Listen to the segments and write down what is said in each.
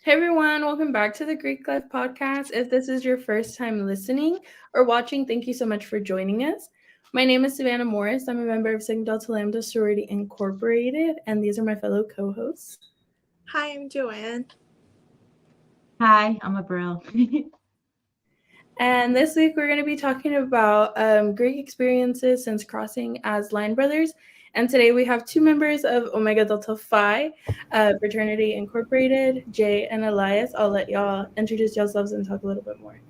Hey everyone, welcome back to the Greek Life Podcast. If this is your first time listening or watching, thank you so much for joining us. My name is Savannah Morris. I'm a member of Sigma Delta Lambda Sorority Incorporated, and these are my fellow co-hosts. Hi, I'm Joann. Hi, I'm Abril. And this week we're going to be talking about Greek experiences since crossing as line brothers. And today we have two members of Omega Delta Phi Fraternity Incorporated, Jay and Illias. I'll let y'all introduce yourselves and talk a little bit more.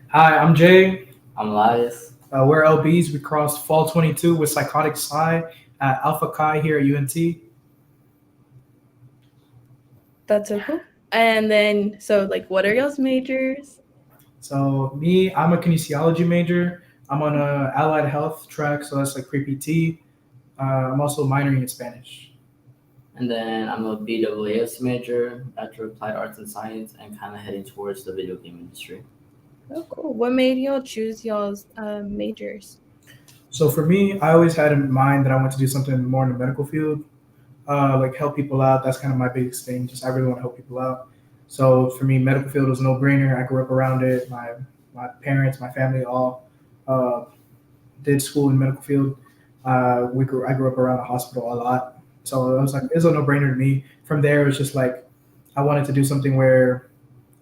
Hi, I'm Jay. I'm Elias. We're LBs. We crossed Fall 22 with Psychotic Psi at Alpha Chi here at UNT. That's so cool. And then, what are y'all's majors? So me, I'm a kinesiology major. I'm on a allied health track, so that's like pre-PT. I'm also minoring in Spanish. And then I'm a BAAS major, Bachelor of Applied Arts and Science, and kind of heading towards the video game industry. Oh, cool. What made y'all choose y'all's majors? So for me, I always had in mind that I want to do something more in the medical field, like help people out. That's kind of my biggest thing. Just I really want to help people out. So for me, medical field was a no-brainer. I grew up around it. My parents, my family, all uh, did school in medical field. I grew up around a hospital a lot, so it was like it's a no-brainer to me. From there, it was just like I wanted to do something where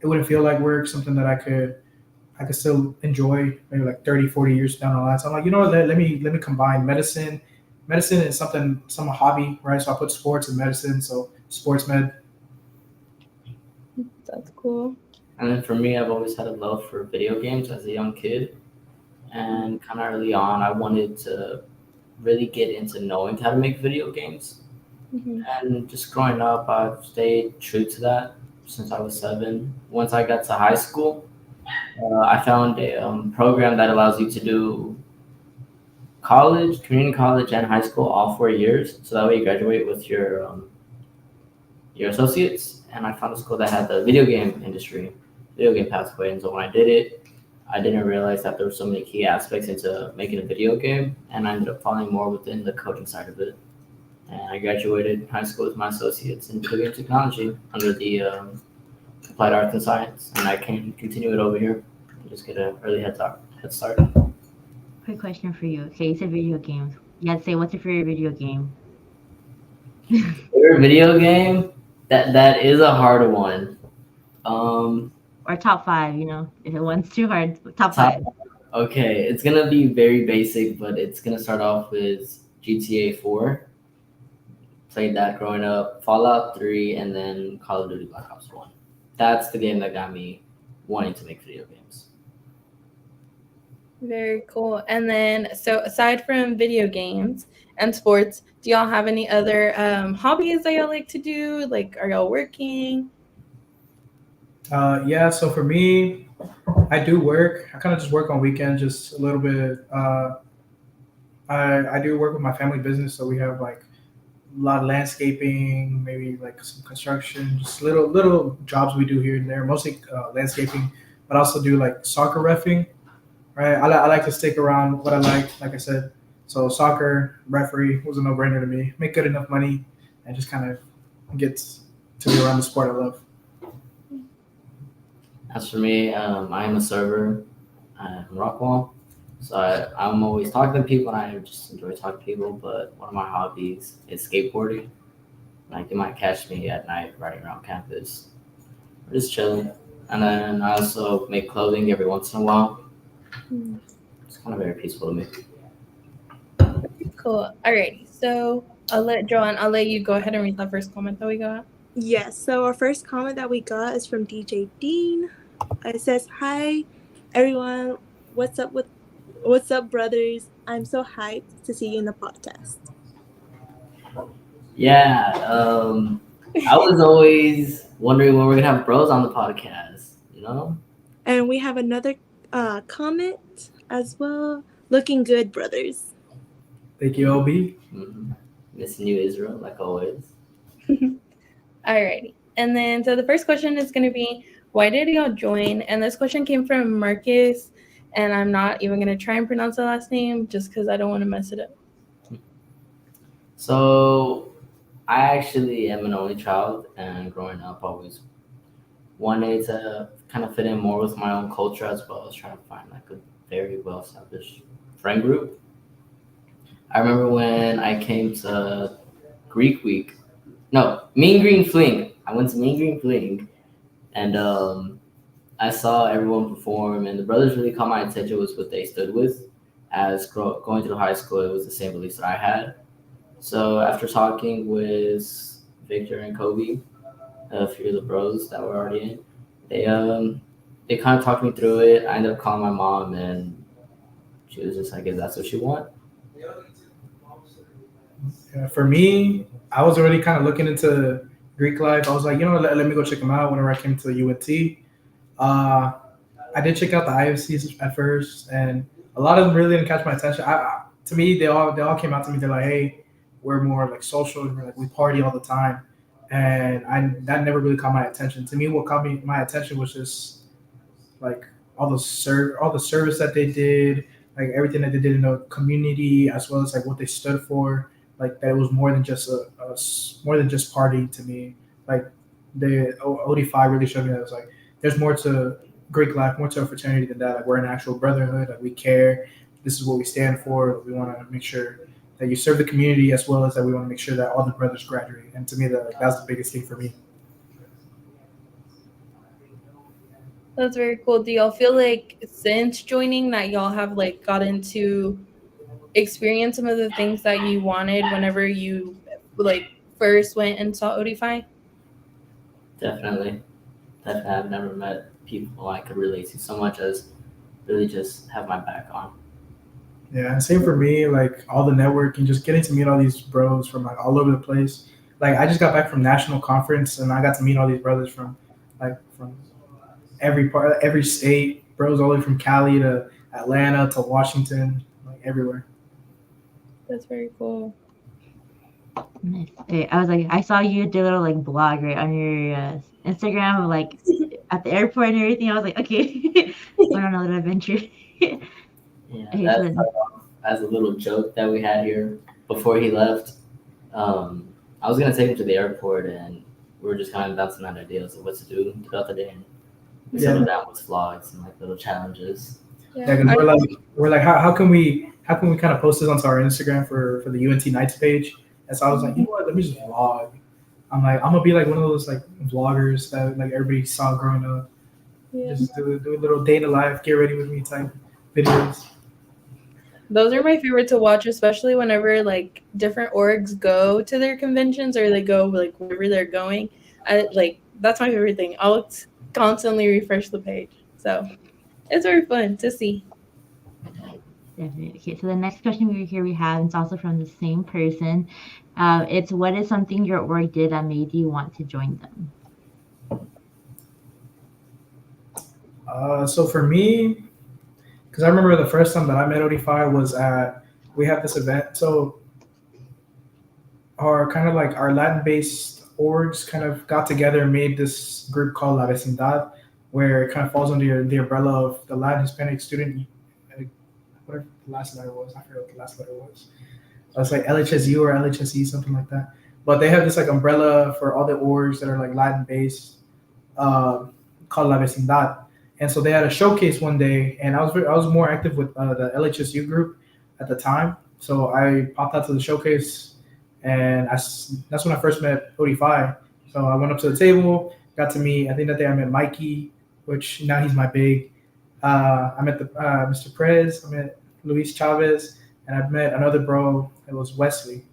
it wouldn't feel like work, something that I could still enjoy maybe like 30, 40 years down the line. So I'm like, you know what, let me combine medicine. Medicine is some hobby, right? So I put sports and medicine, so sports med. That's cool. And then for me, I've always had a love for video games as a young kid. And kind of early on, I wanted to really get into knowing how to make video games. Mm-hmm. And just growing up, I've stayed true to that since I was 7. Once I got to high school, I found a program that allows you to do college, community college, and high school all 4 years. So that way you graduate with your associates. And I found a school that had the video game industry, video game pathway. And so when I did it, I didn't realize that there were so many key aspects into making a video game, and I ended up falling more within the coding side of it. And I graduated high school with my associates in video game technology under the applied arts and science, and I can continue it over here and just get an early head start. Quick question for you. Okay, you said video games. You had to say, what's your favorite video game? Favorite video game? That is a hard one. Or top 5, if it one's too hard, top 5. Okay, it's gonna be very basic, but it's gonna start off with GTA 4. Played that growing up, Fallout 3, and then Call of Duty Black Ops 1. That's the game that got me wanting to make video games. Very cool. And then, so aside from video games and sports, do y'all have any other hobbies that y'all like to do? Like, are y'all working? Yeah, so for me, I do work. I kind of just work on weekends, just a little bit. I do work with my family business, so we have like a lot of landscaping, maybe like some construction, just little jobs we do here and there, mostly landscaping, but also do like soccer reffing, right? I like to stick around what I like I said. So soccer, referee was a no-brainer to me. Make good enough money and just kind of get to be around the sport I love. As for me, I am a server at Rockwall. So I'm always talking to people, and I just enjoy talking to people. But one of my hobbies is skateboarding. Like, you might catch me at night riding around campus, or just chilling. And then I also make clothing every once in a while. It's kind of very peaceful to me. Cool. Alrighty. So I'll let you go ahead and read the first comment that we got. Yes, so our first comment that we got is from DJ Dean. It says, "Hi, everyone. What's up, brothers? I'm so hyped to see you in the podcast." Yeah, I was always wondering when we're gonna have bros on the podcast. And we have another comment as well. Looking good, brothers. Thank you, LB. Mm-hmm. Missing you, Israel, like always. Alrighty. And then, so the first question is going to be, why did y'all join? And this question came from Marcus, and I'm not even going to try and pronounce the last name just because I don't want to mess it up. So I actually am an only child, and growing up, I always wanted to kind of fit in more with my own culture as well as trying to find like a very well established friend group. I remember when I came to Greek Week. No, Mean Green Fling. I went to Mean Green Fling, and I saw everyone perform, and the brothers really caught my attention with what they stood with. As going through high school, it was the same beliefs that I had. So after talking with Victor and Kobe, a few of the bros that were already in, they kind of talked me through it. I ended up calling my mom, and she was just like, "Is that what you want?" Yeah, for me, I was already kind of looking into Greek life. I was like, let me go check them out whenever I came to UNT. Uh, I did check out the IFCs at first, and a lot of them really didn't catch my attention. To me, they all came out to me. They're like, "Hey, we're more like social, and we're like we party all the time," and that never really caught my attention. To me, what caught my attention was just like all the service that they did, like everything that they did in the community, as well as like what they stood for. Like that it was more than just more than just partying to me. Like the OD5 really showed me that it was like there's more to Greek life, more to a fraternity than that. Like we're an actual brotherhood. Like we care. This is what we stand for. We want to make sure that you serve the community as well as that we want to make sure that all the brothers graduate. And to me, that's the biggest thing for me. That's very cool. Do y'all feel like since joining that y'all have like gotten to experience some of the things that you wanted whenever you like first went and saw OD5? Definitely. I've never met people I could relate to so much as really just have my back on. Yeah, and same for me. Like all the networking, just getting to meet all these bros from like all over the place. Like I just got back from national conference, and I got to meet all these brothers from every part, every state. Bros all the way from Cali to Atlanta to Washington, like everywhere. That's very cool. Nice. Okay, I was like, I saw you did a little like blog right on your Instagram of like at the airport and everything. I was like, okay, went on a little adventure. Yeah, Okay, that so then, started off as a little joke that we had here before he left. I was gonna take him to the airport, and we were just kind of bouncing out ideas of what to do throughout the day. And we settled down with vlogs and like little challenges. Yeah, because we're like how can we kind of post this onto our Instagram for the UNT Nights page? And so I was like, you know what, let me just vlog. I'm like, I'm gonna be like one of those like vloggers that like everybody saw growing up. Yeah. Just do a little day in the life, get ready with me type videos. Those are my favorite to watch, especially whenever like different orgs go to their conventions or they go like wherever they're going. Like that's my favorite thing. I'll constantly refresh the page, so it's very fun to see. definitely. Okay, so the next question we have, it's also from the same person. It's what is something your org did that made you want to join them? So for me, because I remember the first time that I met OD5 was we had this event. So our kind of like our Latin-based orgs kind of got together and made this group called La Vecindad, where it kind of falls under the umbrella of the Latin Hispanic student, whatever the last letter was. I forget what the last letter was. It's like LHSU or LHSE, something like that. But they have this like umbrella for all the orgs that are like Latin-based, called La Vecindad. And so they had a showcase one day, and I was more active with the LHSU group at the time. So I popped out to the showcase, and that's when I first met OD5. So I went up to the table, got to meet. I think that day I met Mikey, which now he's my big. I met Mr. Perez. I met Luis Chavez, and I met another bro. It was Wesley.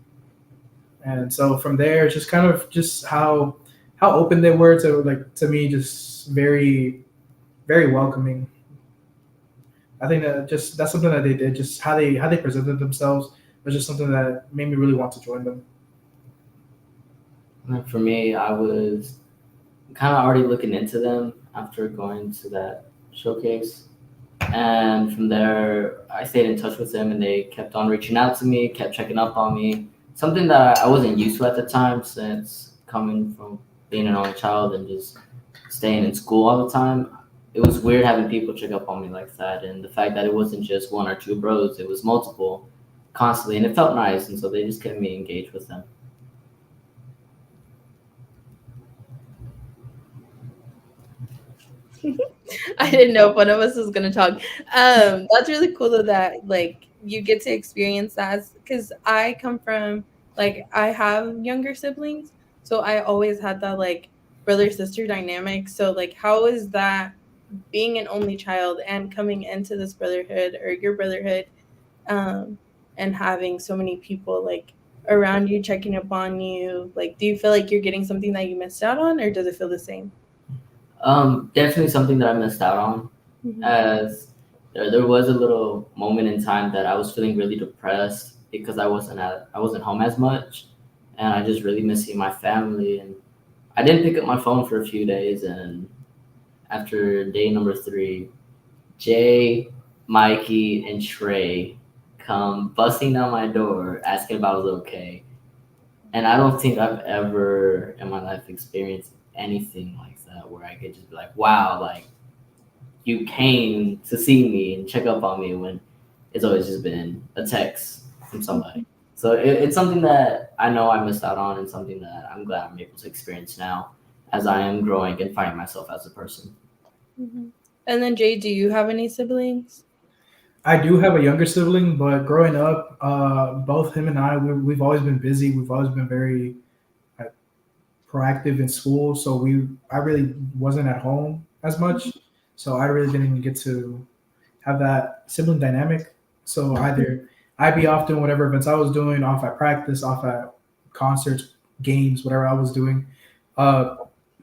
And so from there, it's just kind of just how open they were to me, just very very welcoming. I think that's something that they did, just how they presented themselves was just something that made me really want to join them. And for me, I was kind of already looking into them after going to that showcase. And from there, I stayed in touch with them, and they kept on reaching out to me, kept checking up on me. Something that I wasn't used to at the time, since coming from being an only child and just staying in school all the time. It was weird having people check up on me like that, and the fact that it wasn't just one or two bros, it was multiple constantly, and it felt nice, and so they just kept me engaged with them. I didn't know if one of us was gonna talk. That's really cool though that like you get to experience that because I come from like I have younger siblings, so I always had that like brother sister dynamic. So like, how is that being an only child and coming into this brotherhood or your brotherhood, um, and having so many people like around you checking up on you? Like, do you feel like you're getting something that you missed out on, or does it feel the same? Definitely something that I missed out on, as there was a little moment in time that I was feeling really depressed because I wasn't home as much, and I just really miss seeing my family. And I didn't pick up my phone for a few days, and after day number 3, Jay, Mikey, and Trey come busting down my door asking if I was okay. And I don't think I've ever in my life experienced anything like that where I could just be like, wow, like you came to see me and check up on me when it's always just been a text from somebody. So it's something that I know I missed out on and something that I'm glad I'm able to experience now as I am growing and finding myself as a person. And then Jay, do you have any siblings? I do have a younger sibling, but growing up, both him and we've always been busy. We've always been very like, proactive in school, so I really wasn't at home as much, so I really didn't get to have that sibling dynamic. So either I'd be off doing whatever events I was doing, off at practice, off at concerts, games, whatever I was doing. Uh,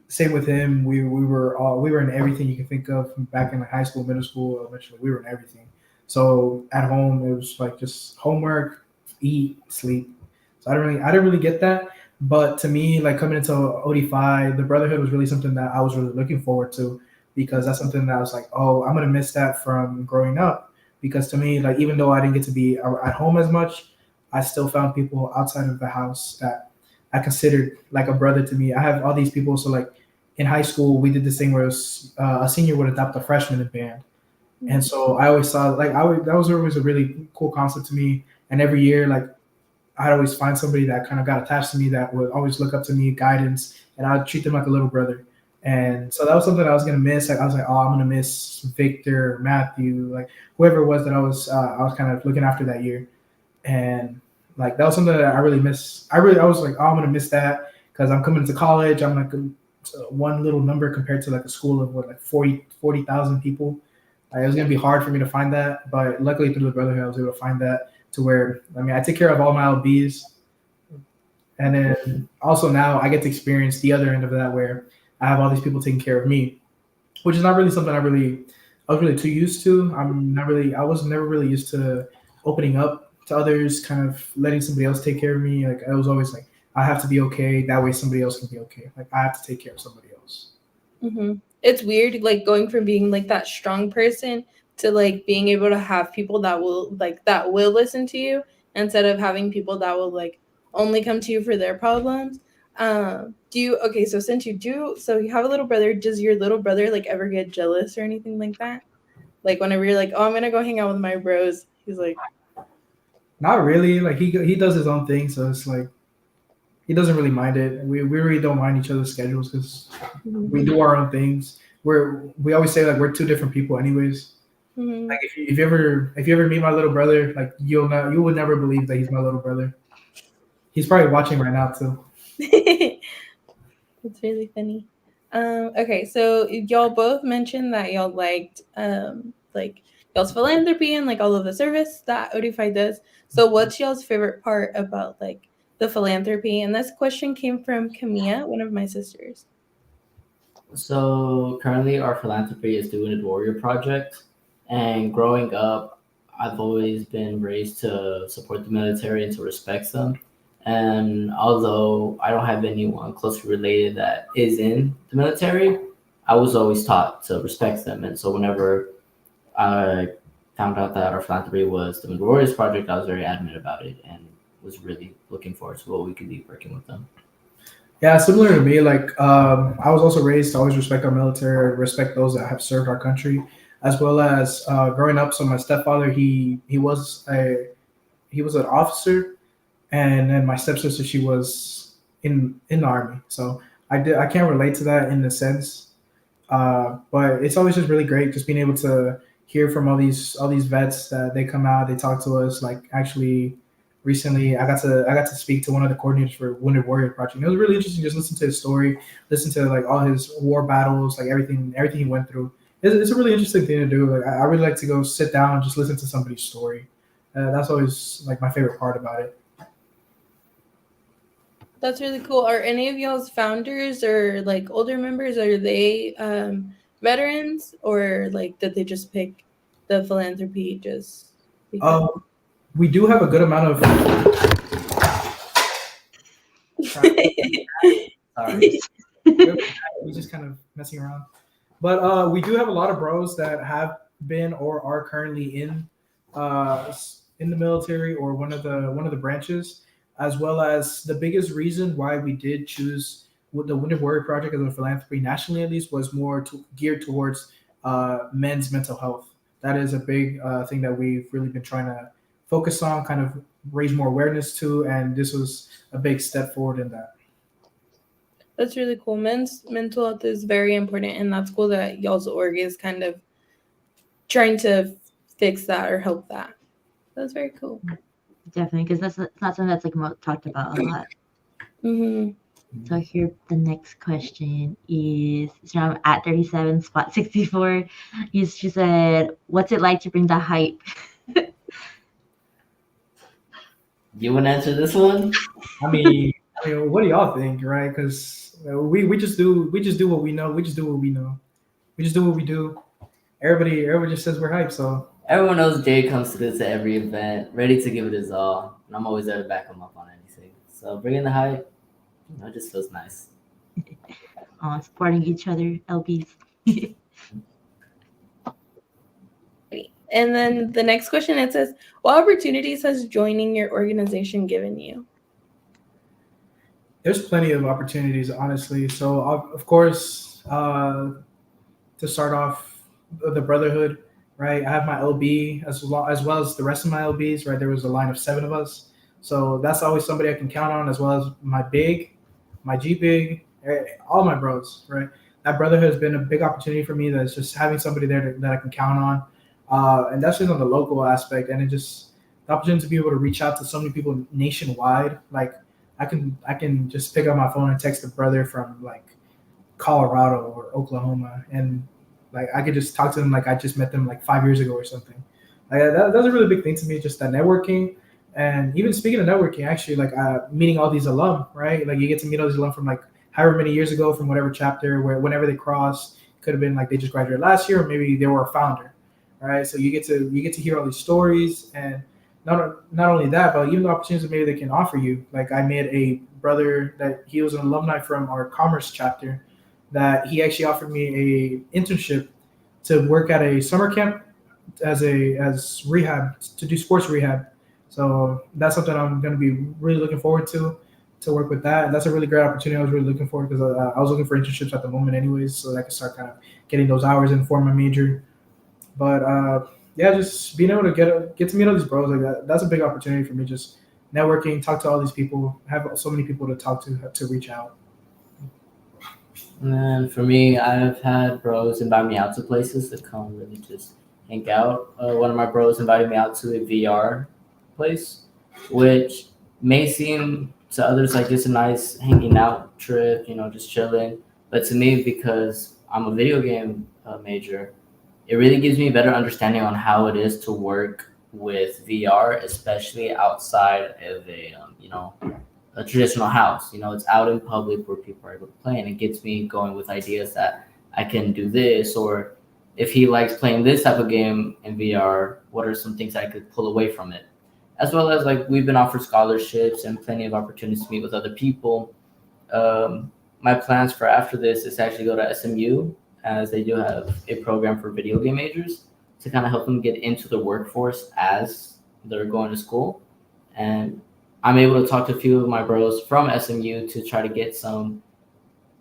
Same with him. We were in everything you can think of back in like high school, middle school, elementary. We were in everything. So at home it was like just homework, eat, sleep. So I didn't really get that. But to me, like coming into OD5, the brotherhood was really something that I was really looking forward to because that's something that I was like, oh, I'm gonna miss that from growing up. Because to me, like even though I didn't get to be at home as much, I still found people outside of the house that I considered like a brother to me. I have all these people. So like in high school, we did this thing where it was, a senior would adopt a freshman in band, and so I always saw like that was always a really cool concept to me. And every year, like I'd always find somebody that kind of got attached to me that would always look up to me, guidance, and I'd treat them like a little brother. And so that was something I was gonna miss. Like I was like, oh, I'm gonna miss Victor, Matthew, like whoever it was that I was kind of looking after that year. And like that was something that I really miss. I was like, oh, I'm gonna miss that because I'm coming to college. I'm like one little number compared to like a school of what like 40,000 people. It was gonna be hard for me to find that, but luckily through the brotherhood, I was able to find that to where I mean I take care of all my LBs, and then also now I get to experience the other end of that where I have all these people taking care of me, which is not really something I was really too used to. I was never really used to opening up to others, kind of letting somebody else take care of me. Like I was always like I have to be okay, that way somebody else can be okay. Like I have to take care of somebody else. It's weird, like going from being like that strong person to like being able to have people that will listen to you instead of having people that will like only come to you for their problems. Do you okay? So since you have a little brother, does your little brother like ever get jealous or anything like that? Like whenever you're like, oh, I'm gonna go hang out with my bros, he's like, Not really. Like he does his own thing, so it's like he doesn't really mind it. We really don't mind each other's schedules because we do our own things. We always say like we're two different people, anyways. Like if you ever meet my little brother, like you would never believe that he's my little brother. He's probably watching right now too. It's really funny. Okay, so y'all both mentioned that y'all liked like y'all's philanthropy and like all of the service that Odify does. So what's y'all's favorite part about like the philanthropy? And this question came from Camilla, one of my sisters. So currently, our philanthropy is doing a warrior project, and growing up, I've always been raised to support the military and to respect them. And although I don't have anyone closely related that is in the military, I was always taught to respect them. And so whenever I found out that our philanthropy was the Warriors Project, I was very adamant about it and was really looking forward to what we could be working with them. Yeah, similar to me. Like I was also raised to always respect our military, respect those that have served our country, as well as growing up. So my stepfather, he was an officer, and then my stepsister, she was in the army. So I can't relate to that in the sense, But it's always just really great just being able to hear from all these vets that they come out, they talk to us. Like actually, recently I got to speak to one of the coordinators for Wounded Warrior Project. It was really interesting just listen to his story, listen to like all his war battles, like everything he went through. It's a really interesting thing to do. Like I really like to go sit down and just listen to somebody's story. That's always like my favorite part about it. That's really cool. Are any of y'all's founders or like older members, are they veterans, or like did they just pick the philanthropy just because? We do have a good amount of. Sorry. We just kind of messing around. But we do have a lot of bros that have been or are currently in the military or one of the branches, as well as the biggest reason why we did choose the Wounded Warrior Project as a philanthropy nationally, at least, was more geared towards men's mental health. That is a big thing that we've really been trying to focus on, kind of raise more awareness to, and this was a big step forward in that. That's really cool. Men's mental health is very important, and that's cool that y'all's org is kind of trying to fix that or help that. That's very cool. Definitely, because that's not something that's like talked about a lot. Mm-hmm. So here, the next question is from at 37 spot 64. She said, "What's it like to bring the hype?" You want to answer this one? I mean, what do y'all think, right? Because we just do what we know. We just do what we know. We just do what we do. Everybody just says we're hyped. So Everyone knows Jay comes to this at every event, ready to give it his all, and I'm always there to back him up on anything. So bringing the hype, it just feels nice. Supporting each other, LBs. And then the next question, it says, what opportunities has joining your organization given you? there's plenty of opportunities, honestly. So of course, to start off, the brotherhood, right? I have my LB as well as the rest of my LBs, right? There was a line of 7 of us, so that's always somebody I can count on, as well as my G big, all my bros, right? That brotherhood has been a big opportunity for me. That's just having somebody there that I can count on, and that's just on the local aspect, and it just the opportunity to be able to reach out to so many people nationwide. Like I can just pick up my phone and text a brother from like Colorado or Oklahoma, and like I could just talk to them like I just met them like 5 years ago or something. Like that's a really big thing to me, just that networking. And even speaking of networking, actually, like meeting all these alum, right? Like you get to meet all these alum from like however many years ago from whatever chapter, where whenever they cross, could have been like they just graduated last year, or maybe they were a founder, right? So you get to hear all these stories, and not only that, but even the opportunities that maybe they can offer you. Like I met a brother that he was an alumni from our commerce chapter, that he actually offered me a internship to work at a summer camp as rehab, to do sports rehab. So that's something I'm going to be really looking forward to work with that. And that's a really great opportunity. I was really looking forward, because I was looking for internships at the moment anyways, so that I could start kind of getting those hours in for my major. But yeah, just being able to get to meet all these bros like that, that's a big opportunity for me. Just networking, talk to all these people, have so many people to talk to reach out. And for me, I've had bros invite me out to places to come really just hang out. One of my bros invited me out to a VR place, which may seem to others like just a nice hanging out trip, just chilling. But to me, because I'm a video game major, it really gives me a better understanding on how it is to work with VR, especially outside of a traditional house. It's out in public where people are able to play, and it gets me going with ideas that I can do this, or if he likes playing this type of game in VR, what are some things I could pull away from it? As well as like we've been offered scholarships and plenty of opportunities to meet with other people. My plans for after this is to actually go to SMU, as they do have a program for video game majors to kind of help them get into the workforce as they're going to school. And I'm able to talk to a few of my bros from SMU to try to get some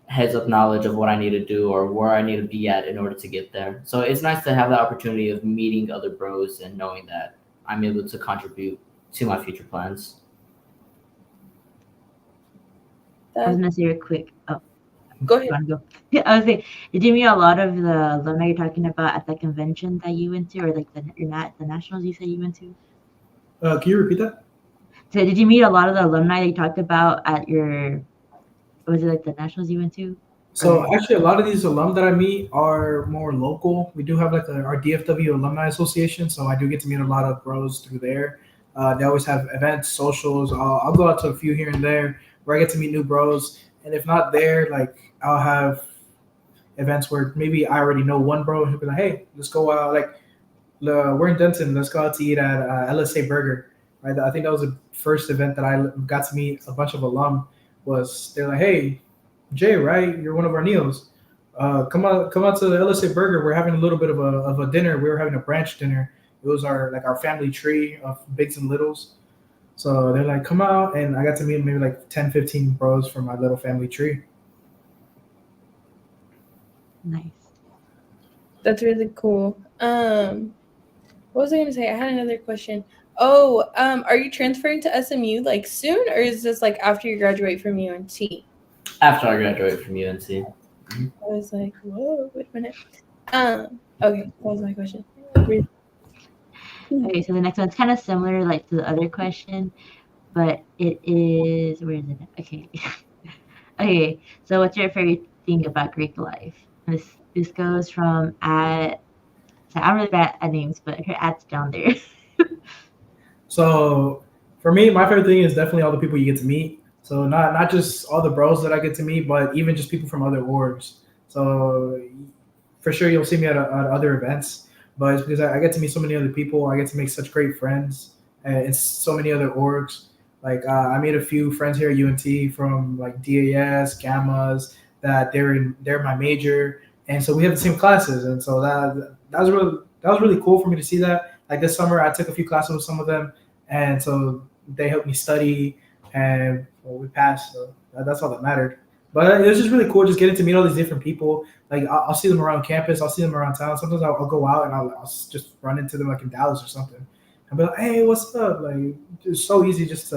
heads up knowledge of what I need to do or where I need to be at in order to get there. So it's nice to have the opportunity of meeting other bros and knowing that I'm able to contribute to my future plans. I was gonna say real quick. Oh, Go ahead. You want to go? I was saying, did you meet a lot of the alumni you're talking about at the convention that you went to, or like the nationals you said you went to? Can you repeat that? So did you meet a lot of the alumni that you talked about at your, was it like the nationals you went to? So Or actually, a lot of these alum that I meet are more local. We do have like our DFW Alumni Association, so I do get to meet a lot of bros through there. They always have events, socials. I'll go out to a few here and there where I get to meet new bros. And if not there, like I'll have events where maybe I already know one bro and he'll be like, "Hey, let's go out." Like we're in Denton, let's go out to eat at LSA Burger. Right, I think that was the first event that I got to meet a bunch of alum. Was they're like, "Hey, Jay, right? You're one of our Neos. Come out to the LSA Burger. We're having a little bit of a dinner. We were having a brunch dinner. It was our family tree of bigs and littles. So they're like, come out, and I got to meet maybe like 10, 15 bros from my little family tree. nice. That's really cool. What was I gonna say? I had another question. Oh, are you transferring to SMU like soon, or is this like after you graduate from UNT? After I graduate from UNC. I was like, whoa, wait a minute. Okay, that was my question. Okay, so the next one's kind of similar like to the other question, but it is, where is it? Okay. Okay, so what's your favorite thing about Greek life? This goes from at, so I'm really bad at names, but her ad's down there. So for me, my favorite thing is definitely all the people you get to meet. So not just all the bros that I get to meet, but even just people from other orgs. So for sure you'll see me at other events, but it's because I get to meet so many other people. I get to make such great friends, and it's so many other orgs. Like I made a few friends here at UNT from like DAS, Gammas, that they're my major, and so we have the same classes, and so that was really cool for me to see that. Like this summer, I took a few classes with some of them, and so they helped me study, and well, we passed. So that's all that mattered. But it was just really cool, just getting to meet all these different people. Like I'll see them around campus, I'll see them around town. Sometimes I'll go out and I'll just run into them like in Dallas or something. I'll be like, "Hey, what's up?" Like it's so easy just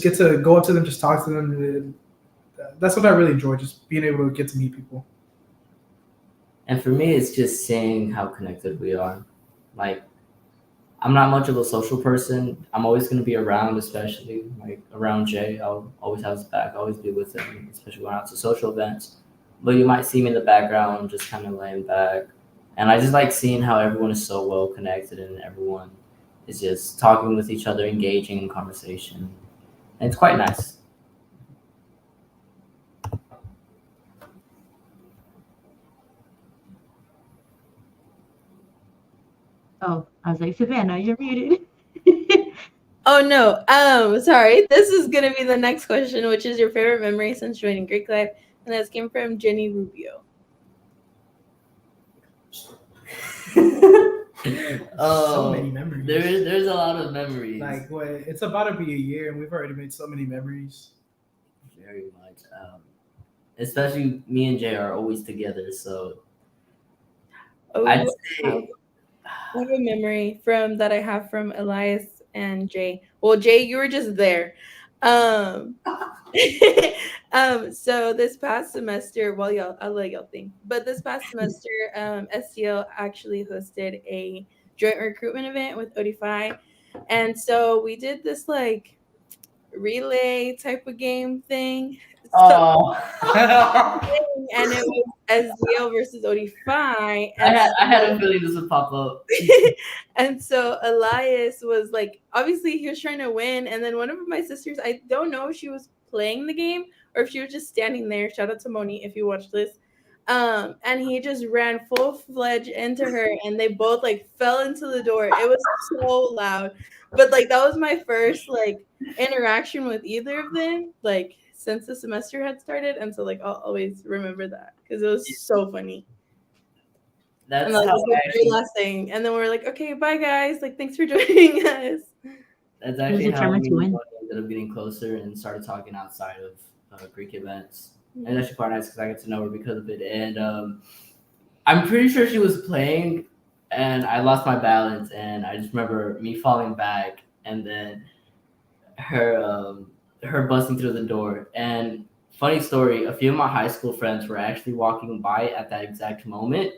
get to go up to them, just talk to them. That's what I really enjoy, just being able to get to meet people. And for me, it's just seeing how connected we are. Like, I'm not much of a social person. I'm always going to be around, especially like around Jay. I'll always have his back, always be with him, especially going out to social events. But you might see me in the background, just kind of laying back. And I just like seeing how everyone is so well connected and everyone is just talking with each other, engaging in conversation. And it's quite nice. Oh, I was like, Savannah, you're muted. Oh no. Sorry. This is gonna be the next question, which is your favorite memory since joining Greek life, and this came from Jenny Rubio. So many memories. There's a lot of memories. Like it's about to be a year, and we've already made so many memories. Very much. Especially me and Jay are always together, so Oh, I'd I say have a memory from that I have from Elias and Jay. Well, Jay, you were just there. So this past semester, well, I'll let y'all think. But this past semester, STL actually hosted a joint recruitment event with ODFI, and so we did this like relay type of game thing. oh. And it was SDL versus ODFI. I had a feeling this would pop up. And so Elias was like, obviously he was trying to win. And then one of my sisters, I don't know if she was playing the game or if she was just standing there. Shout out to Moni if you watch this. And he just ran full-fledged into her and they both like fell into the door. It was so loud. But like that was my first like interaction with either of them, like since the semester had started. And so like I'll always remember that because it was so funny. That's And like how this was I the actually. last thing. And then we're like, okay, bye guys. Like thanks for joining us. That's actually how determined me to and win? Tony ended up getting closer and started talking outside of Greek events. And actually quite nice because I get to know her because of it. And I'm pretty sure she was playing, and I lost my balance, and I just remember me falling back, and then her busting through the door. And funny story. A few of my high school friends were actually walking by at that exact moment.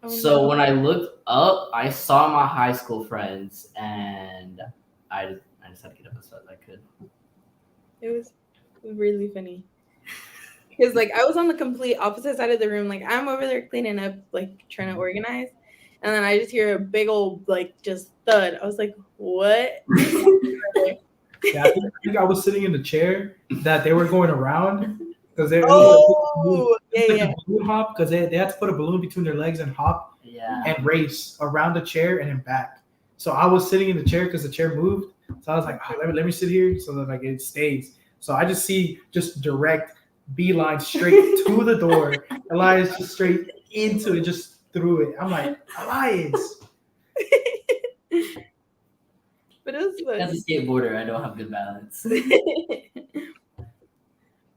Oh, So no. when I looked up, I saw my high school friends, and I just had to get up as fast as I could. It was really funny. Because, like, I was on the complete opposite side of the room. Like, I'm over there cleaning up, like, trying to organize. And then I just hear a big old, like, just thud. I was like, what? Yeah, I think I was sitting in the chair that they were going around because they Oh, yeah, like yeah. a balloon hop because they had to put a balloon between their legs and hop Yeah. and race around the chair and then back. So I was sitting in the chair because the chair moved. So I was like, let me sit here so that like it stays. So I just see direct beeline straight to the door. Elias just straight into it, just through it. I'm like, Elias. But it was fun. As a skateboarder, I don't have good balance.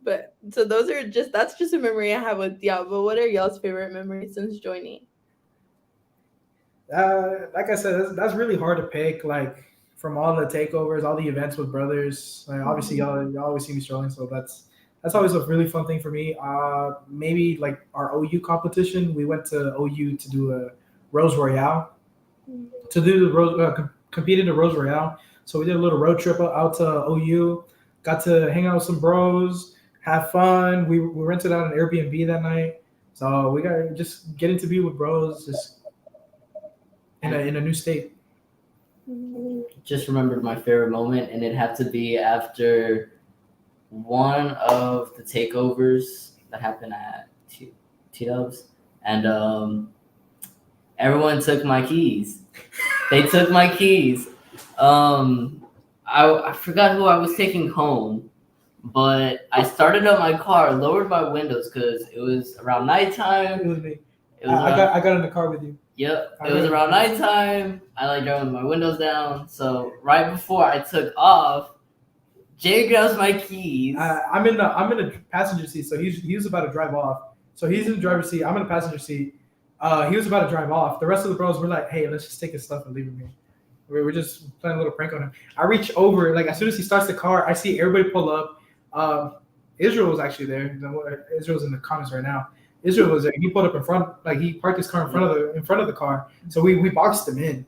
But so that's just a memory I have with y'all. But what are y'all's favorite memories since joining? Like I said, that's really hard to pick. Like from all the takeovers, all the events with brothers. Like obviously, y'all always see me strolling, so that's always a really fun thing for me. Maybe like our OU competition. We went to OU to do a Rose Royale, to do the compete in the Rose Royale. So we did a little road trip out to OU. Got to hang out with some bros, have fun. We rented out an Airbnb that night. So we got just getting to be with bros, just in a new state. Just remembered my favorite moment, and it had to be after one of the takeovers that happened at T-Dubs, and everyone took my keys. They took my keys. I forgot who I was taking home, but I started up my car, lowered my windows because it was around nighttime. It was me. It was I got in the car with you. Yep, it was around nighttime. I like driving my windows down. So right before I took off, Jay grabs my keys. I'm in the passenger seat, so he was about to drive off. So he's in the driver's seat. I'm in the passenger seat. He was about to drive off. The rest of the bros were like, "Hey, let's just take his stuff and leave him here." We're just playing a little prank on him. I reach over, like as soon as he starts the car, I see everybody pull up. Israel was actually there. Israel's in the comments right now. Israel was there. He pulled up in front, like he parked his car in front of the car. So we boxed him in.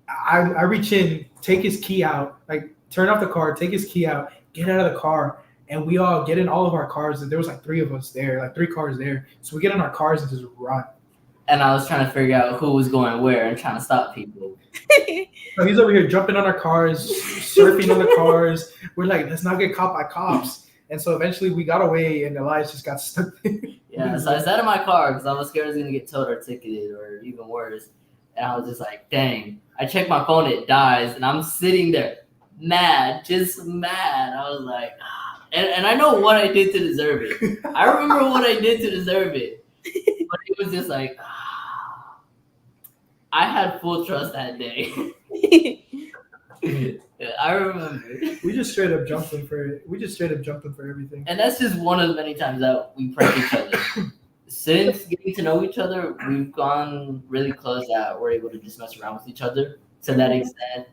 I reach in, take his key out, like turn off the car, take his key out, get out of the car, and we all get in all of our cars. And there was like 3 of us there, like 3 cars there. So we get in our cars and just run. And I was trying to figure out who was going where and trying to stop people. So he's over here jumping on our cars, surfing on the cars. We're like, let's not get caught by cops. And so eventually we got away, and Elias just got stuck there. Yeah, so I sat in my car because I was scared I was going to get towed or ticketed or even worse. And I was just like, dang. I checked my phone, it dies, and I'm sitting there mad, just mad. I was like, and I know what I did to deserve it. I remember what I did to deserve it. But it was just like, I had full trust that day. I remember. We just straight up jumped him for everything. And that's just one of the many times that we prank each other. Since getting to know each other, we've gone really close that we're able to just mess around with each other to that extent,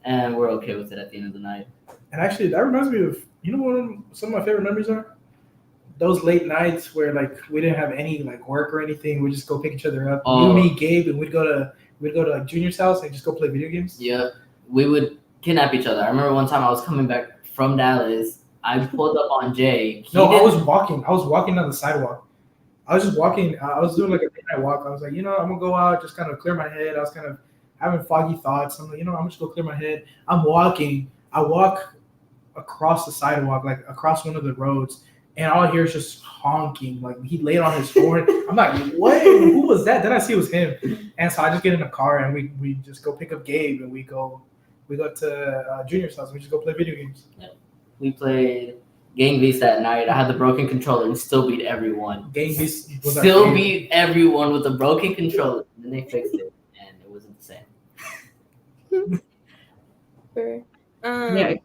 and we're okay with it at the end of the night. And actually, that reminds me of, you know what some of my favorite memories are? Those late nights where like we didn't have any like work or anything. We just go pick each other up. You, me, Gabe, and we'd go to like Junior's house and just go play video games. Yeah, we would kidnap each other. I remember one time I was coming back from Dallas. I pulled up on Jay. I was walking. I was walking on the sidewalk. I was just walking. I was doing like a midnight walk. I was like, I'm gonna go out, just kind of clear my head. I was kind of having foggy thoughts. I'm like, I'm just gonna clear my head. I'm walking. I walk across the sidewalk, like across one of the roads, and all I hear is just honking. Like he laid on his horn. I'm like, what? Who was that? Then I see it was him. And so I just get in the car and we just go pick up Gabe and we go to Junior's house and we just go play video games. Yep. We played Gang Beast that night. I had the broken controller and still beat everyone. Gang Beast was still beat everyone with a broken controller. And then they fixed it and it wasn't the same. Fair. Yeah.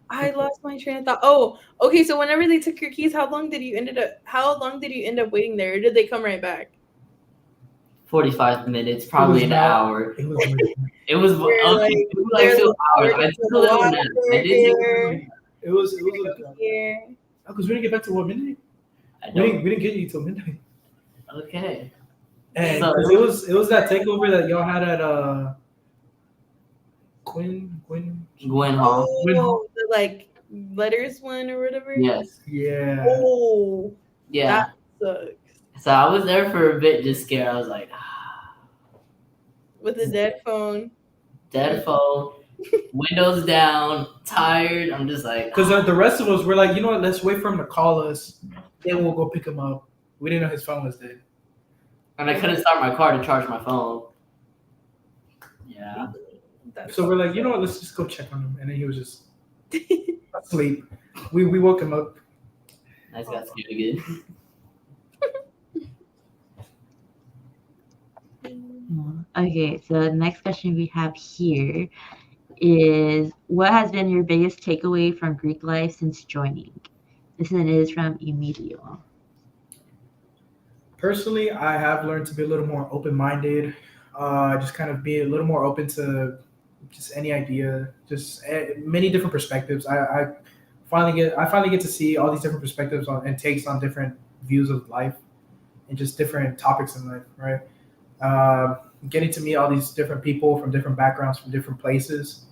I lost my train of thought. Oh, okay. So whenever they took your keys, how long did you end up waiting there? Or did they come right back? 45 minutes, probably an hour. It was It was like 2 hours. I took a little nap. I didn't take It was here. Because we didn't get back to what, midnight? I We don't. didn't get you till midnight. Okay. And So- 'cause it was that takeover that y'all had at Gwen Gwen Hall. Oh, the like letters one or whatever. Yes. Yeah. Oh, Yeah. that sucks. So I was there for a bit, just scared. I was like, With a dead phone. dead phone, windows down, tired. I'm just like, Because the rest of us were like, you know what? Let's wait for him to call us. Then we'll go pick him up. We didn't know his phone was dead. and I couldn't start my car to charge my phone. Yeah. So we're like, you know what? Let's just go check on him. And then he was just asleep. We woke him up. Nice got scared again. Okay, so the next question we have here is, what has been your biggest takeaway from Greek life since joining? This one is from Emilio. Personally, I have learned to be a little more open-minded. Just kind of be a little more open to just any idea, just many different perspectives. I finally get to see all these different perspectives and takes on different views of life and just different topics in life, right? Getting to meet all these different people from different backgrounds, from different places,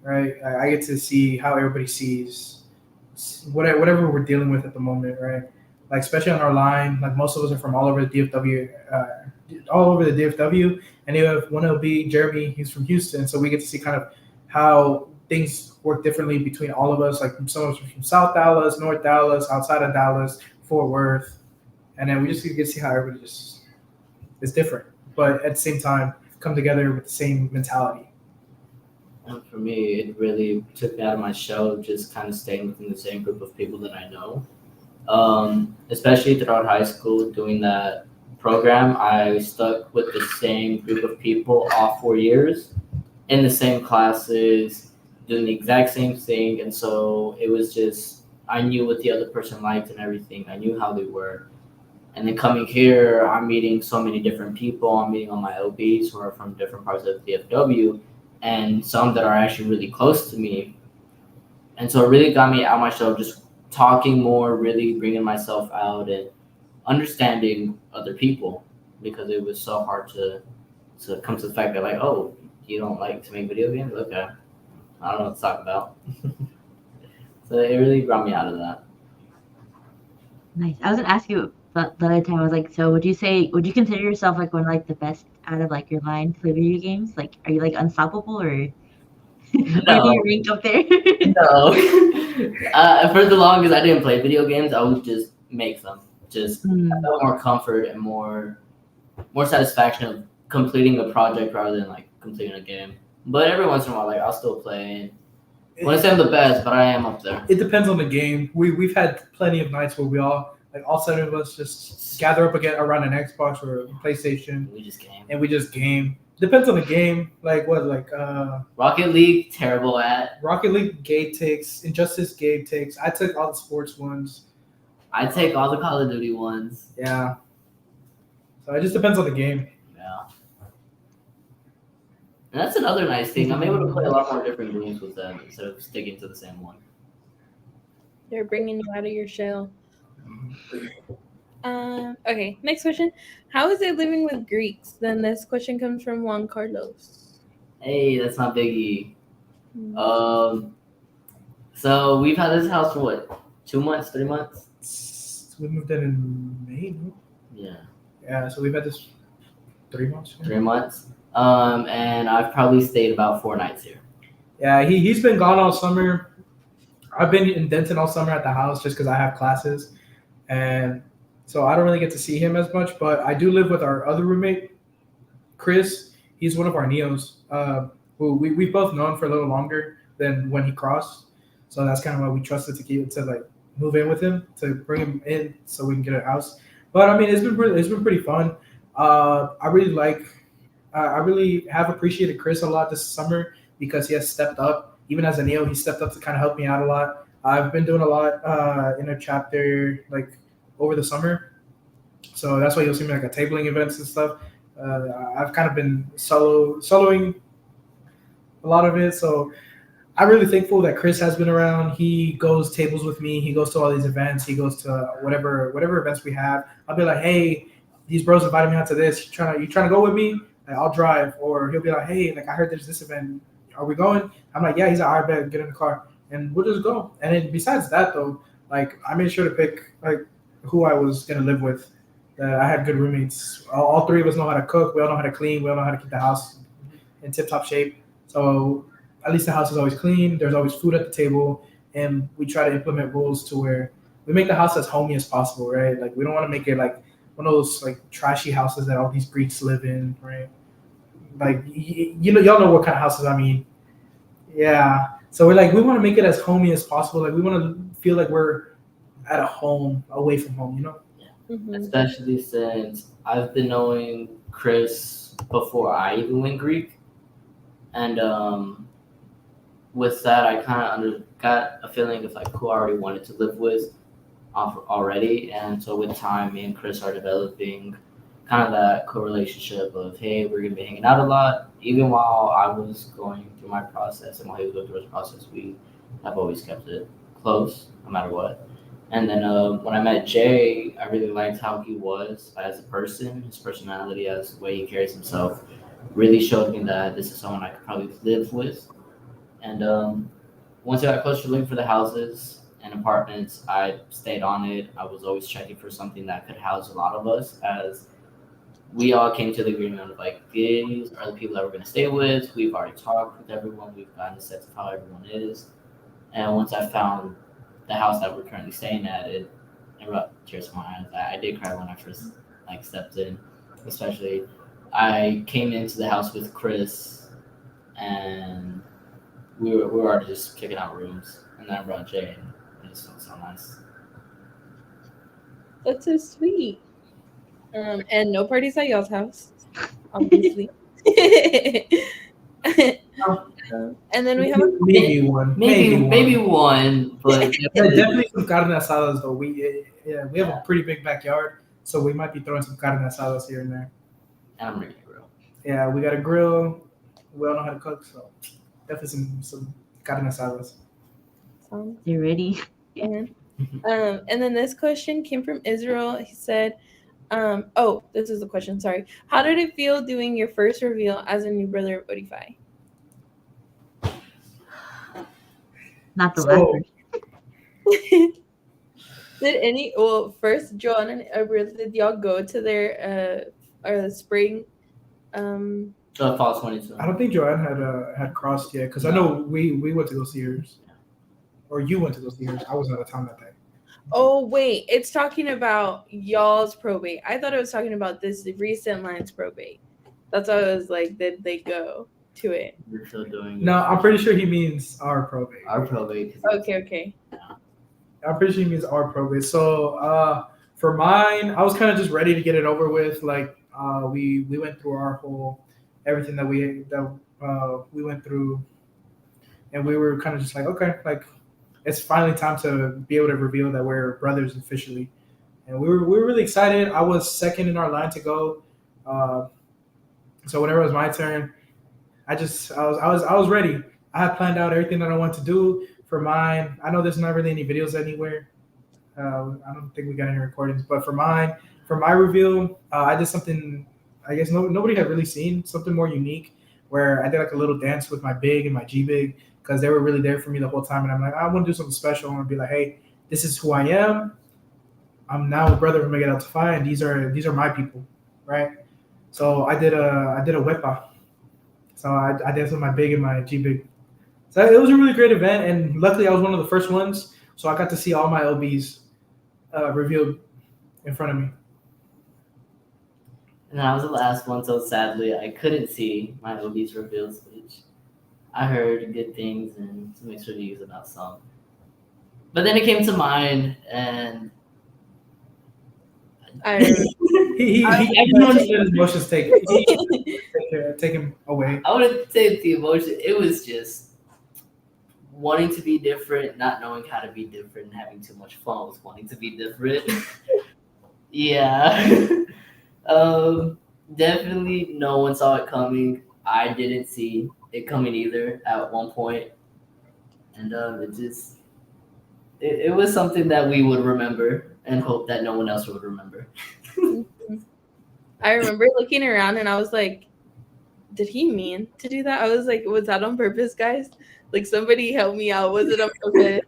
right? I get to see how everybody sees whatever we're dealing with at the moment, right? Like especially on our line, like most of us are from all over the DFW, and you have one LB, Jeremy, he's from Houston, so we get to see kind of how things work differently between all of us. Like some of us are from South Dallas, North Dallas, outside of Dallas, Fort Worth, and then we just get to see how everybody just is different, but at the same time come together with the same mentality. And for me, it really took me out of my shell, just kind of staying within the same group of people that I know. Especially throughout high school, doing that program, I stuck with the same group of people all 4 years in the same classes, doing the exact same thing. And so it was just, I knew what the other person liked and everything. I knew how they were. And then coming here, I'm meeting so many different people. I'm meeting all my LBs who are from different parts of DFW, and some that are actually really close to me. And so it really got me out of my shell, just talking more, really bringing myself out and understanding other people, because it was so hard to come to the fact that, like, oh, you don't like to make video games? Okay. I don't know what to talk about. So it really brought me out of that. Nice. I was gonna ask you the other time. I was like, so would you consider yourself like one of like the best out of like your line to play video games? Like, are you like unstoppable or? Or do you rank up there? No. For the longest, I didn't play video games. I would just make them. Just I felt more comfort and more satisfaction of completing a project rather than like completing a game. But every once in a while, like I'll still play. I wouldn't say I'm the best, but I am up there. It depends on the game. We've had plenty of nights where we all 7 of us just gather up again around an Xbox or a PlayStation. We just game. And we just game. Depends on the game. Rocket League, terrible at. Rocket League, Gabe takes. Injustice, Gabe takes. I took all the sports ones. I take all the Call of Duty ones. Yeah. So it just depends on the game. Yeah. And that's another nice thing. I'm able to play a lot more different games with them instead of sticking to the same one. They're bringing you out of your shell. Okay, next question. How is it living with Greeks? Then this question comes from Juan Carlos. Hey, that's not Biggie. So we've had this house for what? 2 months, 3 months? We moved in May, no? Yeah. Yeah, so we've had this 3 months. 3 months. And I've probably stayed about 4 nights here. Yeah, he's been gone all summer. I've been in Denton all summer at the house just because I have classes. And so I don't really get to see him as much, but I do live with our other roommate, Chris. He's one of our neos, who we've both known for a little longer than when he crossed. So that's kind of why we trusted to move in with him, to bring him in so we can get a house. But I mean, it's been pretty fun. I really have appreciated Chris a lot this summer because he has stepped up. Even as a neo, he stepped up to kind of help me out a lot. I've been doing a lot in a chapter over the summer, so that's why you'll see me at tabling events and stuff. I've kind of been soloing a lot of it, so I'm really thankful that Chris has been around. He goes tables with me. He goes to all these events. He goes to whatever events we have. I'll be like, hey, these bros invited me out to this. You trying to go with me? Like, I'll drive. Or he'll be like, hey, like I heard there's this event. Are we going? I'm like, yeah. He's like, all right, bet, get in the car and we'll just go. And then besides that though, like I made sure to pick like who I was gonna live with. I had good roommates. All three of us know how to cook. We all know how to clean. We all know how to keep the house in tip-top shape. So at least the house is always clean. There's always food at the table, and we try to implement rules to where we make the house as homey as possible, right? Like we don't want to make it like one of those like trashy houses that all these Greeks live in, right? Like y'all know what kind of houses I mean. Yeah. So we want to make it as homey as possible. Like we want to feel like we're at a home, away from home, you know? Especially since I've been knowing Chris before I even went Greek, and with that, I kind of got a feeling of like who I already wanted to live with already, and so with time, me and Chris are developing kind of that co-relationship of hey, we're gonna be hanging out a lot. Even while I was going through my process and while he was going through his process, we have always kept it close, no matter what. And then when I met Jay, I really liked how he was as a person. His personality, as the way he carries himself, really showed me that this is someone I could probably live with. And once I got closer to looking for the houses and apartments, I stayed on it. I was always checking for something that could house a lot of us, as we all came to the agreement of like, these are the people that we're going to stay with. We've already talked with everyone. We've gotten a sense of how everyone is. And once I found the house that we're currently staying at, it brought tears to my eyes. I did cry when I first stepped in, especially I came into the house with Chris, and we were already just kicking out rooms, and then I brought Jay, and it just felt so nice. That's so sweet. And no parties at y'all's house, obviously. And then we have maybe one, but definitely some carne asadas though. We have a pretty big backyard, so we might be throwing some carne asadas here and there. And I'm ready to grill. Yeah, we got a grill. We all know how to cook, so definitely some carne asadas. You ready? And then this question came from Israel. He said, this is the question, sorry. How did it feel doing your first reveal as a new brother of Odify? Not the last person. First, Joann and Abril, did y'all go to their spring? Fall 22. I don't think Joann had crossed yet, because I know we went to go see hers. Or you went to go see hers. I was out of town that day. Oh, wait. It's talking about y'all's probate. I thought it was talking about this recent line's probate. That's why I was like, did they go to it? We're still doing No, I'm pretty sure he means our probate. our probate. Okay. I'm pretty sure he means our probate. So for mine, I was kind of just ready to get it over with. Like we went through our whole everything that we went through, and we were kind of just like, okay, like it's finally time to be able to reveal that we're brothers officially. And we were really excited. I was second in our line to go. So whenever it was my turn, I was ready. I had planned out everything that I wanted to do for mine. I know there's not really any videos anywhere. I don't think we got any recordings, but for my reveal, I did something I guess nobody had really seen, something more unique, where I did like a little dance with my big and my G big, because they were really there for me the whole time. And I'm like, I want to do something special. I want to be like, hey, this is who I am. I'm now a brother of Omega Delta Phi, and these are my people, right? So I did a wepa. So I danced with my big and my G big. So it was a really great event, and luckily I was one of the first ones, so I got to see all my LBs revealed in front of me. And I was the last one, so sadly I couldn't see my LBs reveals, which I heard good things and some mixed reviews about some. But then it came to mine, and he let his emotions take him away. I wouldn't say the emotion. It was just wanting to be different, not knowing how to be different, and having too much fun with wanting to be different. Yeah. Definitely no one saw it coming. I didn't see it coming either at one point. and it was something that we would remember and hope that no one else would remember. I remember looking around and I was like, did he mean to do that? I was like, was that on purpose, guys? Like, somebody help me out. Was it on purpose?